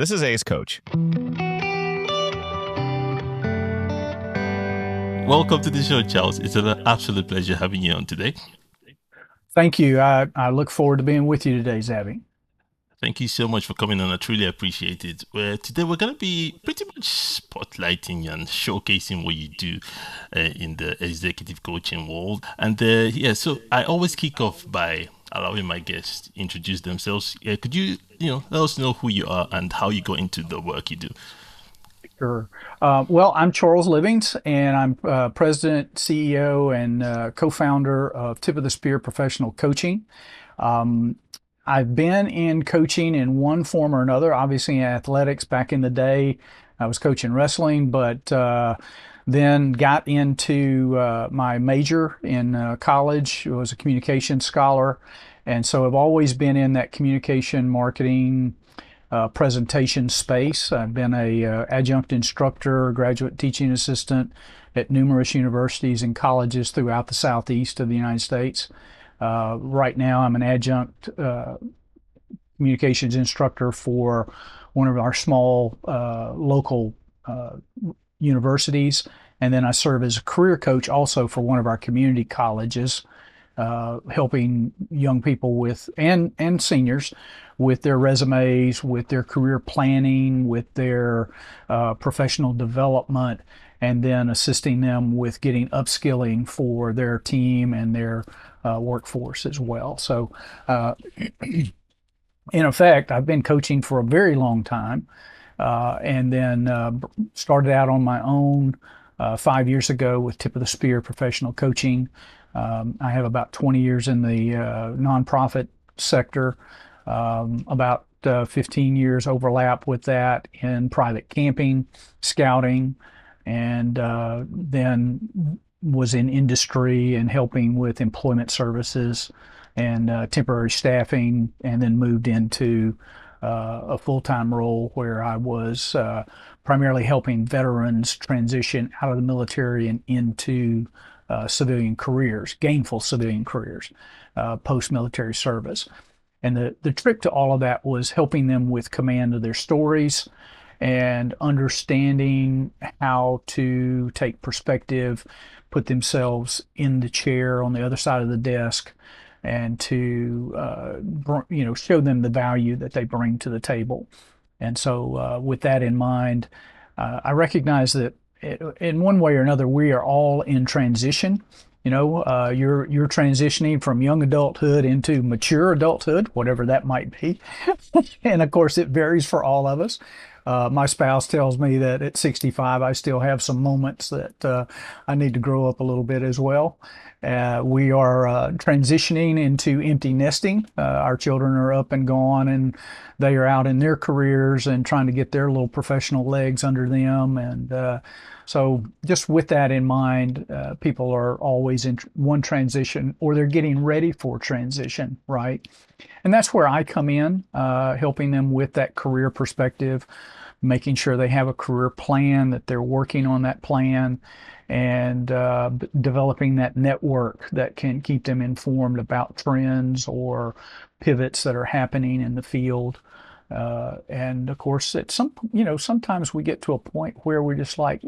This is Ace Coach. Welcome to the show, Charles. It's an absolute pleasure having you on today. Thank you. I look forward to being with you today, Zabby. Thank you so much for coming on. I truly appreciate it. Today we're going to be pretty much spotlighting and showcasing what you do in the executive coaching world. And so I always kick off by allowing my guests introduce themselves. Could you, let us know who you are and how you got into the work you do? Sure. Well, I'm Charles Livings, and I'm president, CEO, and co-founder of Tip of the Spear Professional Coaching. Um, I've been in coaching in one form or another. Obviously, in athletics back in the day, I was coaching wrestling, but then got into my major in college. I was a communication scholar, and so I've always been in that communication marketing presentation space. I've been a adjunct instructor, graduate teaching assistant at numerous universities and colleges throughout the southeast of the United States. Right now, I'm an adjunct communications instructor for one of our small local universities. And then I serve as a career coach also for one of our community colleges, helping young people with and seniors with their resumes, with their career planning, with their professional development, and then assisting them with getting upskilling for their team and their workforce as well. So, in effect, I've been coaching for a very long time, and then started out on my own 5 years ago with Tip of the Spear Professional Coaching. I have about 20 years in the nonprofit sector, about 15 years overlap with that in private camping, scouting, and then was in industry and helping with employment services and temporary staffing, and then moved into a full-time role where I was primarily helping veterans transition out of the military and into civilian careers, gainful civilian careers, post-military service. And the trick to all of that was helping them with command of their stories and understanding how to take perspective, put themselves in the chair on the other side of the desk, and to show them the value that they bring to the table. And so, with that in mind, I recognize that in one way or another, we are all in transition. You're transitioning from young adulthood into mature adulthood, whatever that might be. And of course, it varies for all of us. My spouse tells me that at 65, I still have some moments that I need to grow up a little bit as well. We are transitioning into empty nesting. Our children are up and gone, and they are out in their careers and trying to get their little professional legs under them. And so, just with that in mind, people are always in one transition, or they're getting ready for transition, right? And that's where I come in, helping them with that career perspective, making sure they have a career plan, that they're working on that plan, and developing that network that can keep them informed about trends or pivots that are happening in the field. And of course, sometimes we get to a point where we're just like,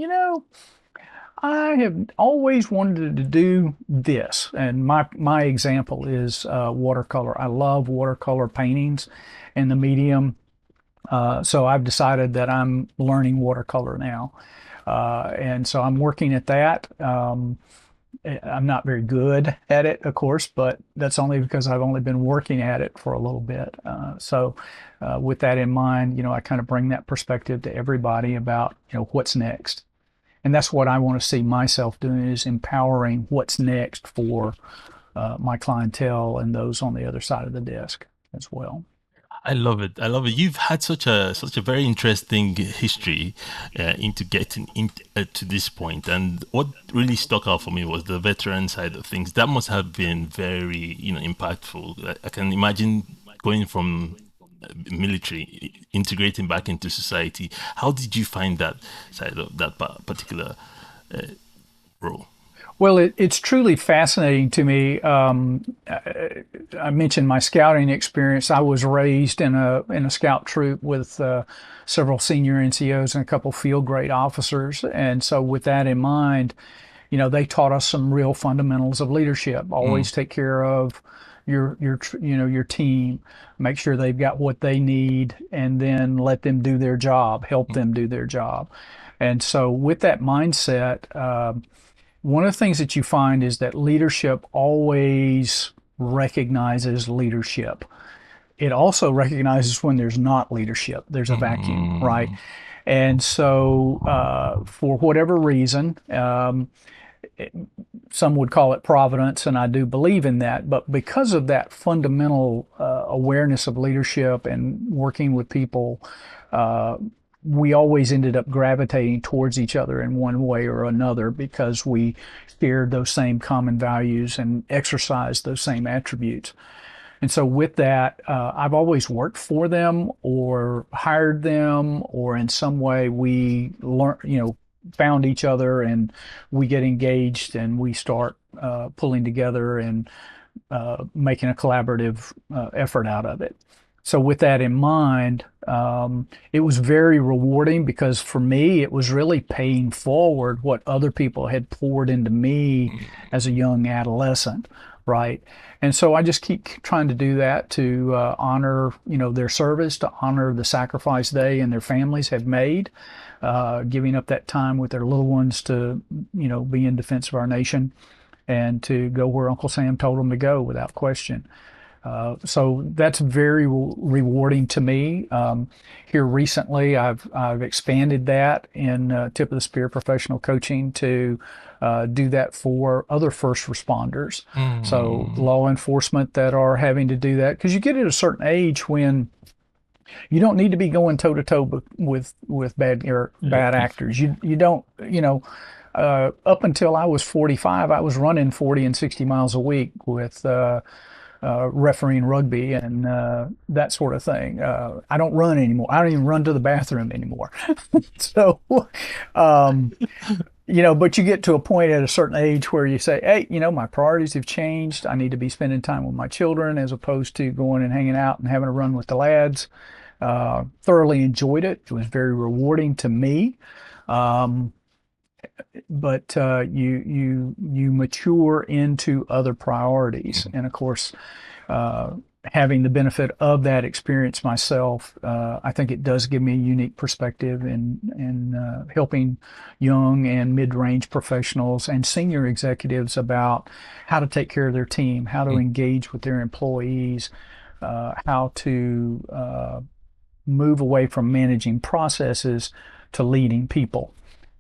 I have always wanted to do this. And my example is watercolor. I love watercolor paintings and the medium. So I've decided that I'm learning watercolor now. And so I'm working at that. I'm not very good at it, of course, but that's only because I've only been working at it for a little bit. With that in mind, I kind of bring that perspective to everybody about, what's next. And that's what I want to see myself doing, is empowering what's next for my clientele and those on the other side of the desk as well. I love it. I love it. You've had such a very interesting history into getting to this point, and what really stuck out for me was the veteran side of things. That must have been very, impactful. I can imagine going from military, integrating back into society. How did you find that side of that particular role? Well, it's truly fascinating to me. I mentioned my scouting experience. I was raised in a scout troop with several senior NCOs and a couple field grade officers, and so with that in mind, they taught us some real fundamentals of leadership. Mm, Always take care of your team, make sure they've got what they need, and then let them do their job, help them do their job. And so with that mindset, one of the things that you find is that leadership always recognizes leadership. It also recognizes when there's not leadership, there's a vacuum, right? mm, And so, for whatever reason, some would call it providence, and I do believe in that. But because of that fundamental awareness of leadership and working with people, uh, we always ended up gravitating towards each other in one way or another because we shared those same common values and exercised those same attributes. And so, with that, I've always worked for them or hired them, or in some way we learn, found each other and we get engaged and we start pulling together and making a collaborative effort out of it. So, with that in mind, it was very rewarding because for me, it was really paying forward what other people had poured into me as a young adolescent, right? And so I just keep trying to do that to honor, their service, to honor the sacrifice they and their families have made, giving up that time with their little ones to, be in defense of our nation and to go where Uncle Sam told them to go without question. So that's very rewarding to me. Here recently, I've expanded that in tip of the spear professional coaching to do that for other first responders. So mm. law enforcement that are having to do that because you get at a certain age when you don't need to be going toe to toe with Yeah. bad actors. You don't up until I was 45, I was running 40 and 60 miles a week with refereeing rugby and that sort of thing. I don't run anymore. I don't even run to the bathroom anymore. So, um, but you get to a point at a certain age where you say, hey, my priorities have changed. I need to be spending time with my children as opposed to going and hanging out and having a run with the lads. Thoroughly enjoyed it. It was very rewarding to me. Um, but you mature into other priorities, and of course, uh, having the benefit of that experience myself, I think it does give me a unique perspective in helping young and mid-range professionals and senior executives about how to take care of their team, how to engage with their employees, how to move away from managing processes to leading people.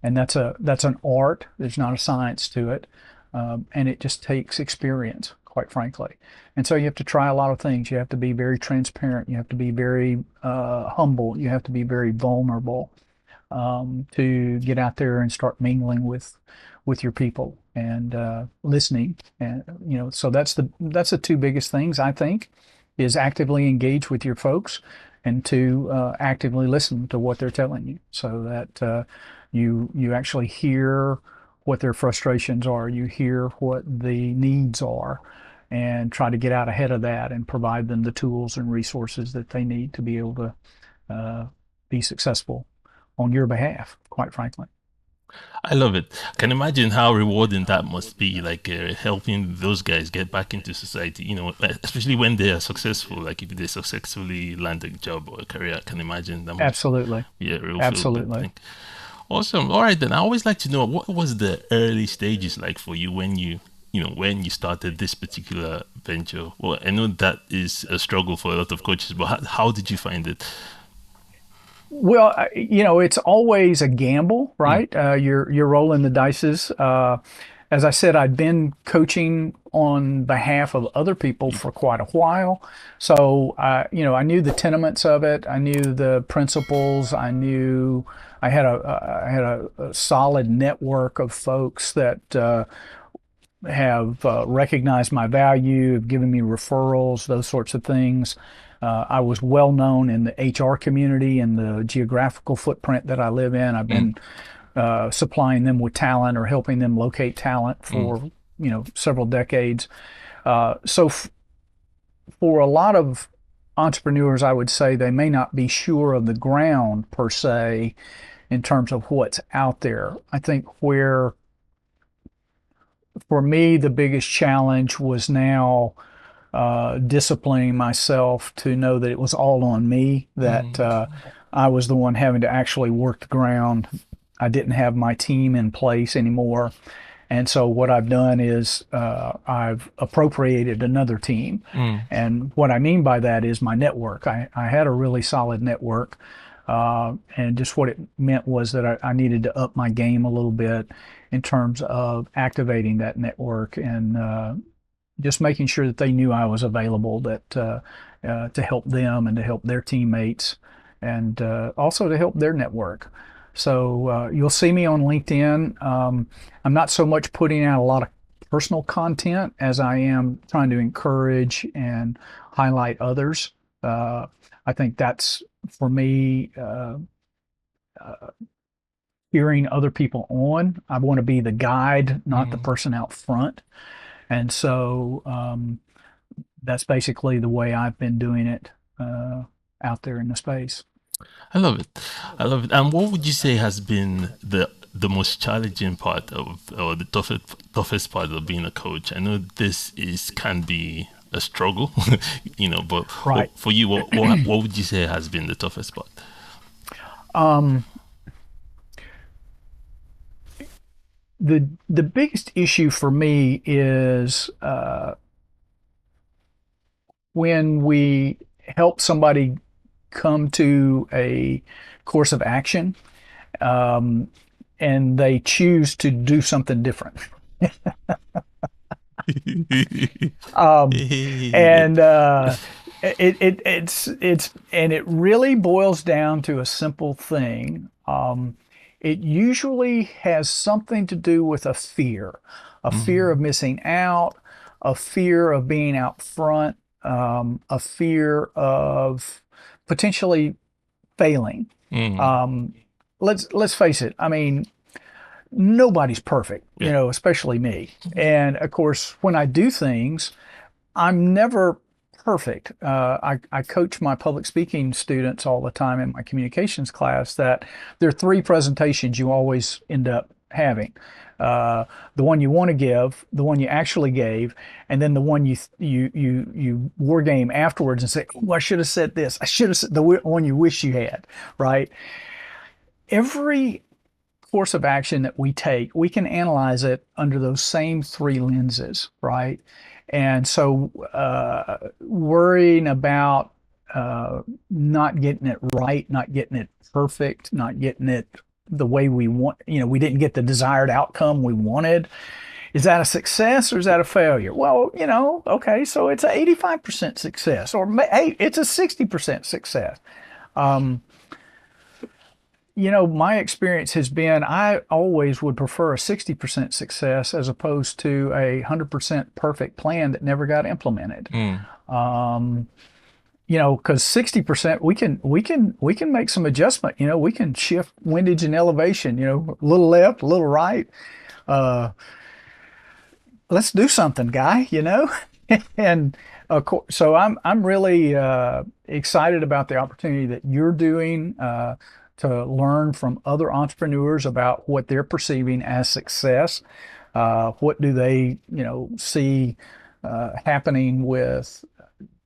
And that's an art. There's not a science to it, and it just takes experience, quite frankly. And so you have to try a lot of things. You have to be very transparent. You have to be very humble. You have to be very vulnerable to get out there and start mingling with your people and listening. And so that's the two biggest things I think is actively engage with your folks and to actively listen to what they're telling you so that you actually hear what their frustrations are, you hear what the needs are, and try to get out ahead of that and provide them the tools and resources that they need to be able to be successful on your behalf, quite frankly. I love it. I can imagine how rewarding that must be, like helping those guys get back into society, especially when they are successful, like if they successfully land a job or a career, I can imagine that must Absolutely. be a real feel good Absolutely. thing. Awesome. All right, then I always like to know what was the early stages like for you when when you started this particular venture. Well, I know that is a struggle for a lot of coaches, but how did you find it? Well, it's always a gamble, Mm, right? You're rolling the dices. As I said, I'd been coaching on behalf of other people mm, for quite a while, so I knew the tenements of it. I knew the principles. I knew I had a solid network of folks that have recognized my value, have given me referrals, those sorts of things. I was well known in the HR community and the geographical footprint that I live in. I've mm, been supplying them with talent or helping them locate talent Mm, for several decades. So for a lot of entrepreneurs, I would say they may not be sure of the ground per se in terms of what's out there. I think where for me the biggest challenge was now disciplining myself to know that it was all on me, that mm, I was the one having to actually work the ground. I didn't have my team in place anymore. And so what I've done is I've appropriated another team. mm, And what I mean by that is my network. I had a really solid network. And just what it meant was that I needed to up my game a little bit in terms of activating that network and just making sure that they knew I was available, that to help them and to help their teammates, and also to help their network. So you'll see me on LinkedIn. I'm not so much putting out a lot of personal content as I am trying to encourage and highlight others. I think that's for me. Hearing other people on, I want to be the guide, not the mm. person out front. And so that's basically the way I've been doing it out there in the space. I love it. I love it. And what would you say has been the most challenging part of, or the toughest part of being a coach? I know this is can be a struggle, but Right. for you, what would you say has been the toughest part? Um, the biggest issue for me is when we help somebody come to a course of action and they choose to do something different. Um, and it's and it really boils down to a simple thing. It usually has something to do with a fear of Mm, missing out, a fear of being out front, a fear of potentially failing. mm, Um, let's face it. I mean, nobody's perfect, yeah. especially me. And of course, when I do things, I'm never perfect. I coach my public speaking students all the time in my communications class that there are three presentations you always end up having. Uh, the one you want to give, the one you actually gave, and then the one you war game afterwards and say, "Oh, I should have said this. I should have said the one you wish you had." Right? Every course of action that we take, we can analyze it under those same three lenses, right? And so, worrying about not getting it right, not getting it perfect, not getting it the way we want, we didn't get the desired outcome we wanted. Is that a success or is that a failure? Well, okay, so it's an 85% success, or hey, it's a 60% success. Um, my experience has been I always would prefer a 60% success as opposed to a 100% perfect plan that never got implemented. Mm, Um, because 60% we can make some adjustment. We can shift windage and elevation. A little left, a little right. Uh, let's do something, guy. And of course, so I'm really excited about the opportunity that you're doing to learn from other entrepreneurs about what they're perceiving as success. What do they, see happening with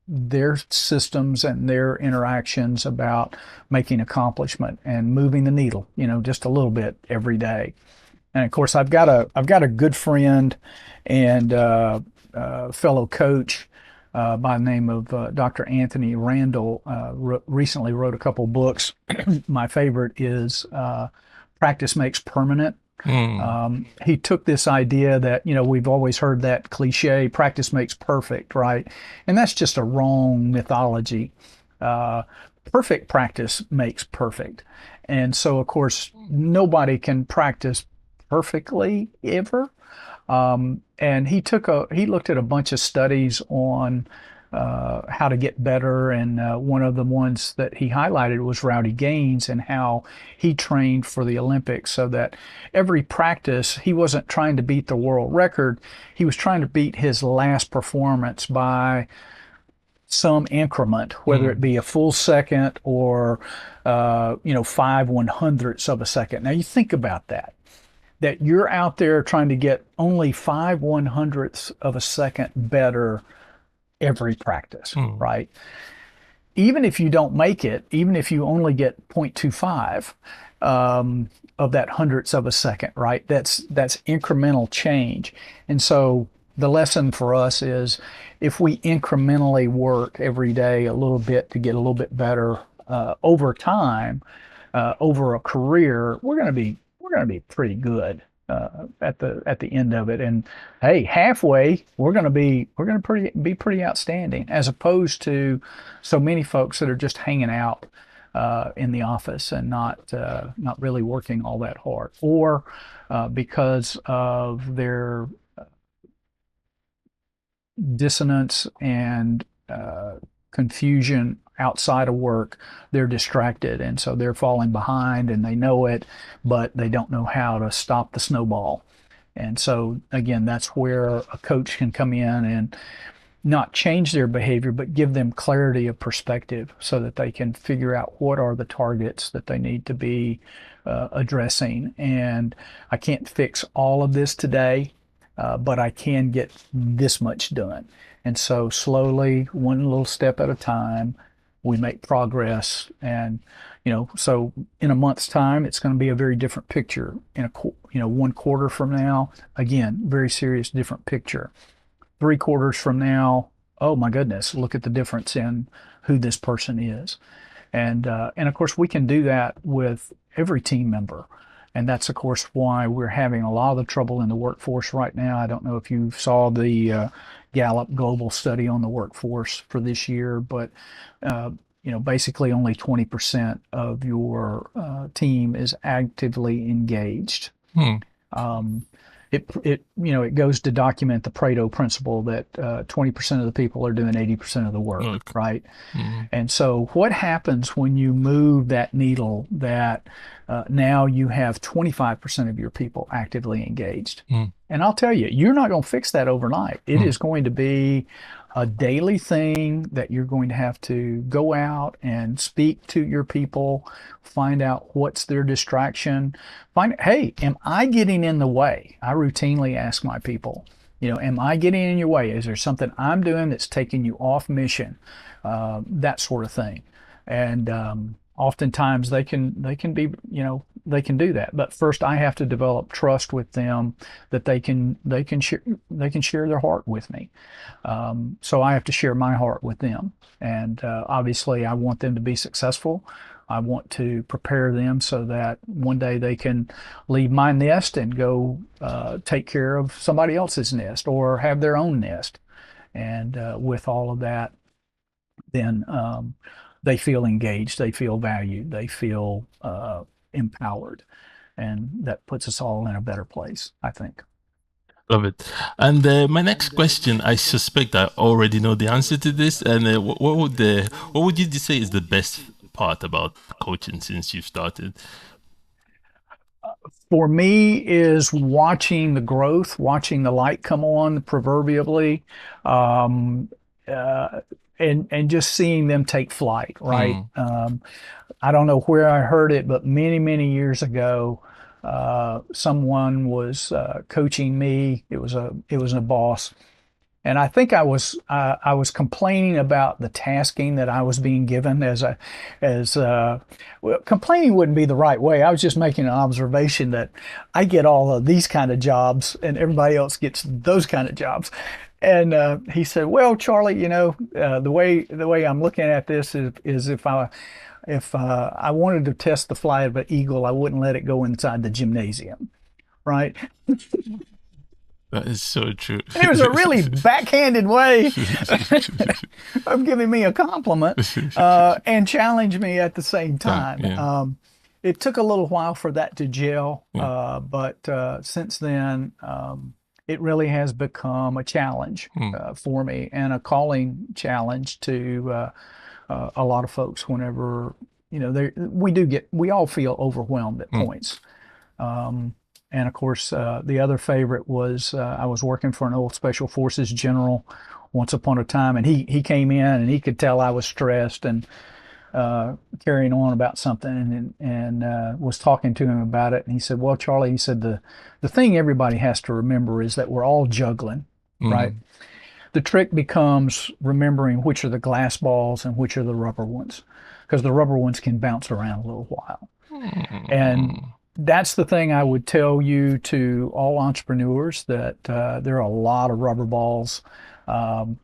their systems and their interactions about making accomplishment and moving the needle, just a little bit every day. And of course, I've got a good friend and fellow coach by the name of Dr. Anthony Randall. Recently wrote a couple books. My favorite is "Practice Makes Permanent." mm, He took this idea that we've always heard that cliche, "Practice makes perfect," right? And that's just a wrong mythology. Uh, Perfect practice makes perfect. And so, of course, nobody can practice perfectly ever. And he looked at a bunch of studies on how to get better. And one of the ones that he highlighted was Rowdy Gaines and how he trained for the Olympics, so that every practice he wasn't trying to beat the world record, he was trying to beat his last performance by some increment, whether it Mm. be a full second or 5/100ths of a second. Now you think about that. That you're out there trying to get only 5/100ths of a second better every practice, Mm. right? Even if you don't make it, even if you only get 0.25 of that hundredths of a second, right? That's incremental change. And so the lesson for us is if we incrementally work every day a little bit to get a little bit better over time, over a career, we're going to be pretty good at the end of it. And hey, halfway, we're going to be pretty outstanding, as opposed to so many folks that are just hanging out in the office and not really working all that hard, or because of their dissonance and confusion outside of work, they're distracted. And so they're falling behind and they know it, but they don't know how to stop the snowball. And so, again, that's where a coach can come in and not change their behavior, but give them clarity of perspective so that they can figure out what are the targets that they need to be addressing. And I can't fix all of this today, but I can get this much done. And so slowly, one little step at a time, we make progress. And, so in a month's time, it's going to be a very different picture. In 1 quarter from now, again, very serious, different picture. 3 quarters from now, oh my goodness, look at the difference in who this person is. And of course, we can do that with every team member. And that's, of course, why we're having a lot of the trouble in the workforce right now. I don't know if you saw the Gallup global study on the workforce for this year, but basically only 20% of your team is actively engaged. Mm. Um, it goes to document the Pareto principle that 20% of the people are doing 80% of the work, Okay. right? Mm. And so, what happens when you move that needle that now you have 25% of your people actively engaged? Mm. And I'll tell you, you're not going to fix that overnight. It Mm. is going to be a daily thing that you're going to have to go out and speak to your people, find out what's their distraction. Hey, am I getting in the way? I routinely ask my people, am I getting in your way? Is there something I'm doing that's taking you off mission? That sort of thing. And oftentimes they can be, they can do that. But first, I have to develop trust with them that they can share their heart with me. So I have to share my heart with them. And obviously, I want them to be successful. I want to prepare them so that one day they can leave my nest and go take care of somebody else's nest or have their own nest. And with all of that, then they feel engaged, they feel valued, they feel empowered. And that puts us all in a better place, I think. Love it. And my next question, I suspect I already know the answer to this. And what would you say is the best part about coaching since you've started? For me, is watching the growth, watching the light come on, proverbially, um, uh, and just seeing them take flight. Right. Mm. I don't know where I heard it, but many, many years ago, someone was coaching me. It was a boss, and I think I was complaining about the tasking that I was being given well, complaining wouldn't be the right way. I was just making an observation that I get all of these kind of jobs and everybody else gets those kind of jobs. And he said, "Well, Charlie, the way I'm looking at this is if I wanted to test the flight of an eagle, I wouldn't let it go inside the gymnasium, right?" That is so true. And it was a really backhanded way of giving me a compliment and challenge me at the same time. Yeah. It took a little while for that to gel, Yeah. but since then, it really has become a challenge Mm, for me, and a calling challenge to a lot of folks whenever, we all feel overwhelmed at mm, points. And of course, the other favorite was I was working for an old Special Forces general once upon a time, and he came in and he could tell I was stressed and carrying on about something, and was talking to him about it. And he said, "Well, Charlie," he said, the thing everybody has to remember is that we're all juggling, right? mm, The trick becomes remembering which are the glass balls and which are the rubber ones, because the rubber ones can bounce around a little while. And mm. that's the thing I would tell you to all entrepreneurs, that there are a lot of rubber balls. Um,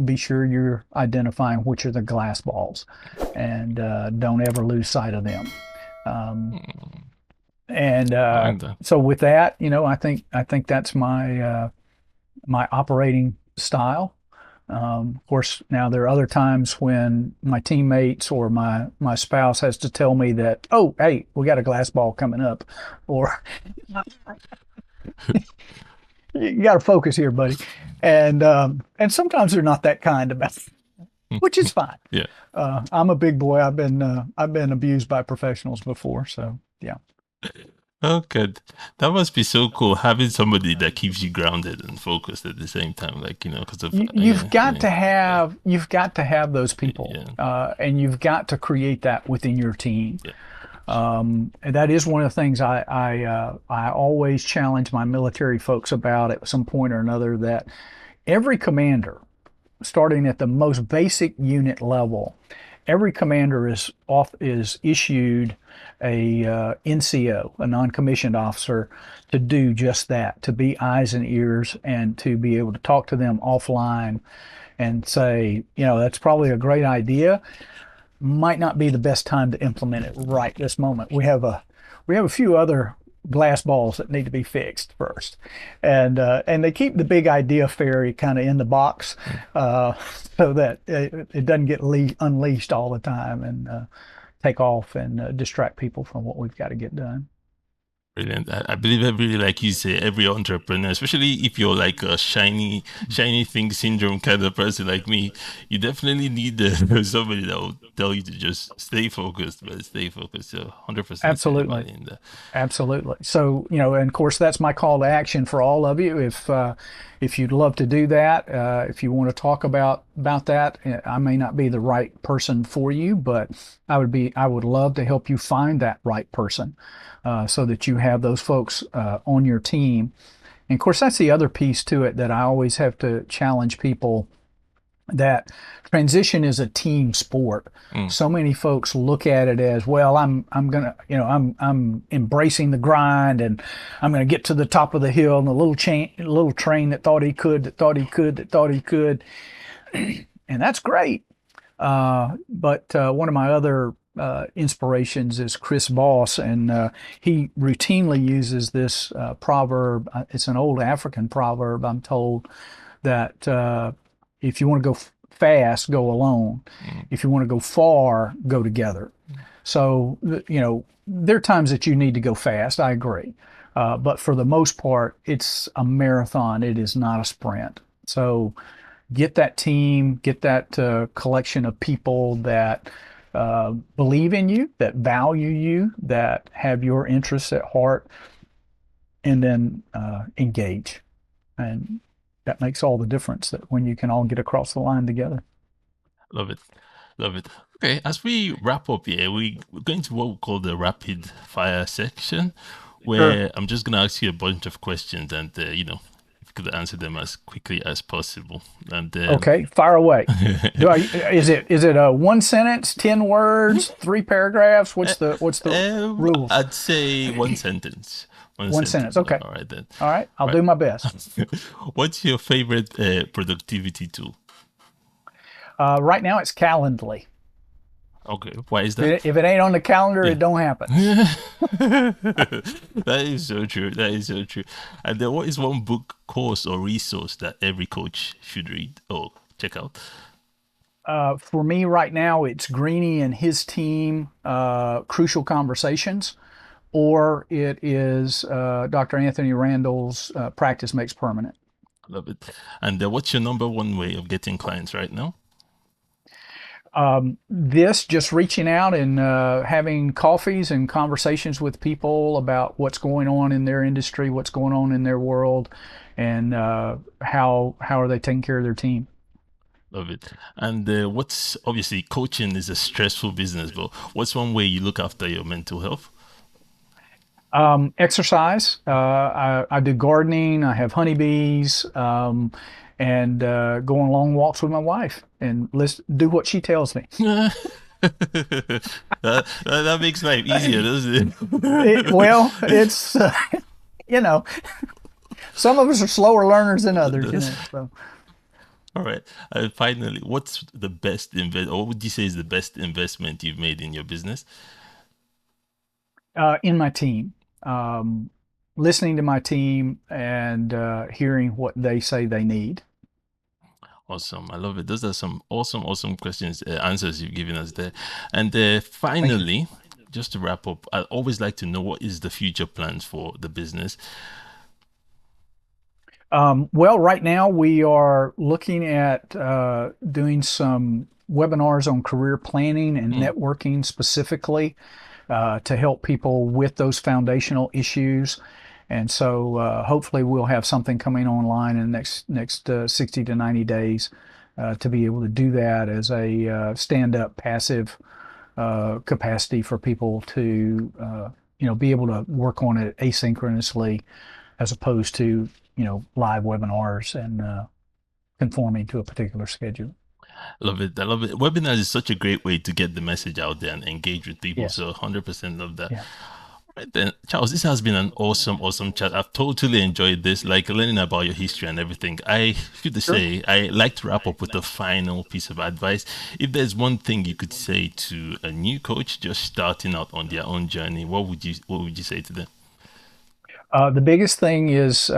be sure you're identifying which are the glass balls, and don't ever lose sight of them. Um, and I like that. so with that, I think that's my operating style. Of course, now there are other times when my teammates or my spouse has to tell me that, oh, hey, we got a glass ball coming up, or you got to focus here, buddy. And sometimes they're not that kind about it, which is fine. Yeah. I'm a big boy. I've been abused by professionals before, so yeah. Oh, good. That must be so cool having somebody that keeps you grounded and focused at the same time, like, because of, You've got to yeah, have those people, yeah, and you've got to create that within your team. yeah. And that is one of the things I always challenge my military folks about at some point or another, that every commander, starting at the most basic unit level, every commander is issued a NCO, a non-commissioned officer, to do just that, to be eyes and ears, and to be able to talk to them offline and say, that's probably a great idea, might not be the best time to implement it right this moment. We have a few other glass balls that need to be fixed first, and they keep the big idea fairy kind of in the box, uh, so that it doesn't get unleashed all the time and take off and distract people from what we've got to get done. Brilliant. I believe every, like you say, every entrepreneur, especially if you're like a shiny thing syndrome kind of person like me, you definitely need somebody that will tell you to just stay focused, but stay focused. So 100% see Absolutely. everybody in there. Absolutely. So, and of course, that's my call to action for all of you. If you'd love to do that, if you want to talk about that, I may not be the right person for you, but I would love to help you find that right person, so that you have those folks on your team. And of course, that's the other piece to it that I always have to challenge people, that transition is a team sport. Mm, So many folks look at it as, well, I'm gonna, I'm embracing the grind, and I'm gonna get to the top of the hill, and the little train that thought he could, that thought he could, that thought he could, and that's great. But one of my other inspirations is Chris Voss, and he routinely uses this proverb. It's an old African proverb, I'm told, that if you want to go fast, go alone. mm, If you want to go far, go together. So, there are times that you need to go fast. I agree. But for the most part, it's a marathon. It is not a sprint. So get that team, get that collection of people that believe in you, that value you, that have your interests at heart, and then engage. And that makes all the difference, that when you can all get across the line together. love it. Love it. Okay, as we wrap up here, we're going to what we call the rapid fire section, Sure. where I'm just going to ask you a bunch of questions, and, if you could answer them as quickly as possible. And Okay, fire away. Is it a one sentence, 10 words, three paragraphs? What's the rules? I'd say one sentence. One One sentence. sentence. Okay. All right then. All right. I'll Right. do my best. What's your favorite productivity tool? Right now it's Calendly. Okay. Why is that? If it ain't on the calendar, Yeah. it don't happen. That is so true. That is so true. And then, what is one book, course, or resource that every coach should read or check out? For me right now, it's Greeny and his team, Crucial Conversations, or it is Dr. Anthony Randall's Practice Makes Permanent. Love it. And what's your number one way of getting clients right now? This just reaching out and having coffees and conversations with people about what's going on in their industry, what's going on in their world, and how are they taking care of their team. Love it. And what's obviously coaching is a stressful business, but what's one way you look after your mental health? Exercise. I do gardening. I have honeybees, and go on long walks with my wife and do what she tells me. That makes life easier, doesn't Well, it's you know, some of us are slower learners than others. it? So. All right. Finally, what's the best or what would you say is the best investment you've made in your business? In my team, listening to my team and hearing what they say they need. Awesome. I love it. Those are some awesome questions, answers you've given us there. And Thank you. finally, just to wrap up, I always like to know what is the future plans for the business. Well, right now we are looking at doing some webinars on career planning and Mm, networking specifically to help people with those foundational issues. And so hopefully we'll have something coming online in the next 60 to 90 days to be able to do that as a stand-up passive capacity for people to be able to work on it asynchronously as opposed to live webinars and conforming to a particular schedule. love it. I love it. Webinars is such a great way to get the message out there and engage with people. Yes. So 100% love that. Yeah. Right then, Charles, this has been an awesome chat. I've totally enjoyed this, like learning about your history and everything. I should Sure. say, I like to wrap up with a final piece of advice. If there's one thing you could say to a new coach just starting out on their own journey, what would you say to them? The biggest thing is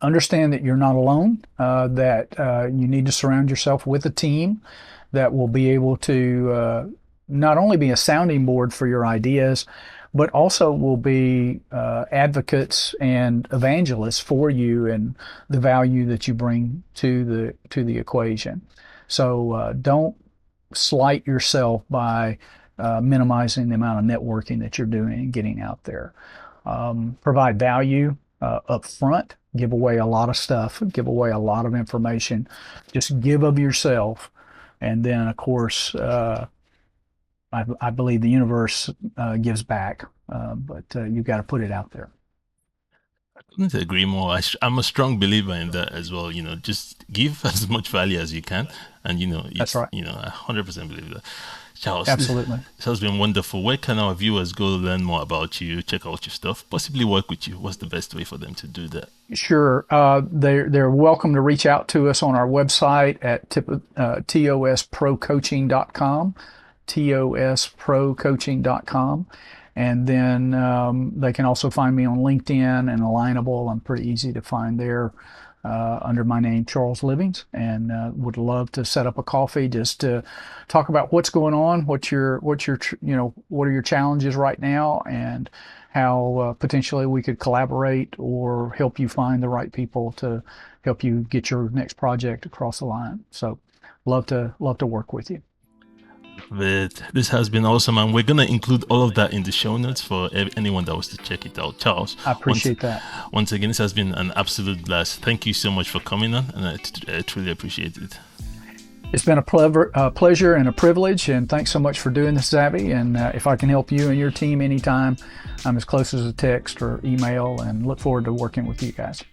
understand that you're not alone, that you need to surround yourself with a team that will be able to not only be a sounding board for your ideas, but also will be advocates and evangelists for you and the value that you bring to the equation. So don't slight yourself by minimizing the amount of networking that you're doing and getting out there. Provide value up front, give away a lot of stuff, give away a lot of information, just give of yourself. And then, of course, I believe the universe gives back, but you've got to put it out there. Couldn't agree more. I'm a strong believer in that as well. Just give as much value as you can, and That's it's right. I 100% believe that. Charles, this Absolutely. has been wonderful. Where can our viewers go learn more about you, check out your stuff, possibly work with you? What's the best way for them to do that? Sure. They're welcome to reach out to us on our website at tosprocoaching.com, tosprocoaching.com. And then they can also find me on LinkedIn and Alignable. I'm pretty easy to find there under my name, Charles Livings, and would love to set up a coffee just to talk about what's going on, what are your challenges right now, and how potentially we could collaborate or help you find the right people to help you get your next project across the line. So, love to work with you. But this has been awesome, and we're gonna include all of that in the show notes for anyone that wants to check it out. Charles, I once appreciate that. once again, this has been an absolute blast. Thank you so much for coming on, and I truly appreciate it. It's been a pleasure and a privilege, and thanks so much for doing this, Zabby. And if I can help you and your team anytime, I'm as close as a text or email, and look forward to working with you guys.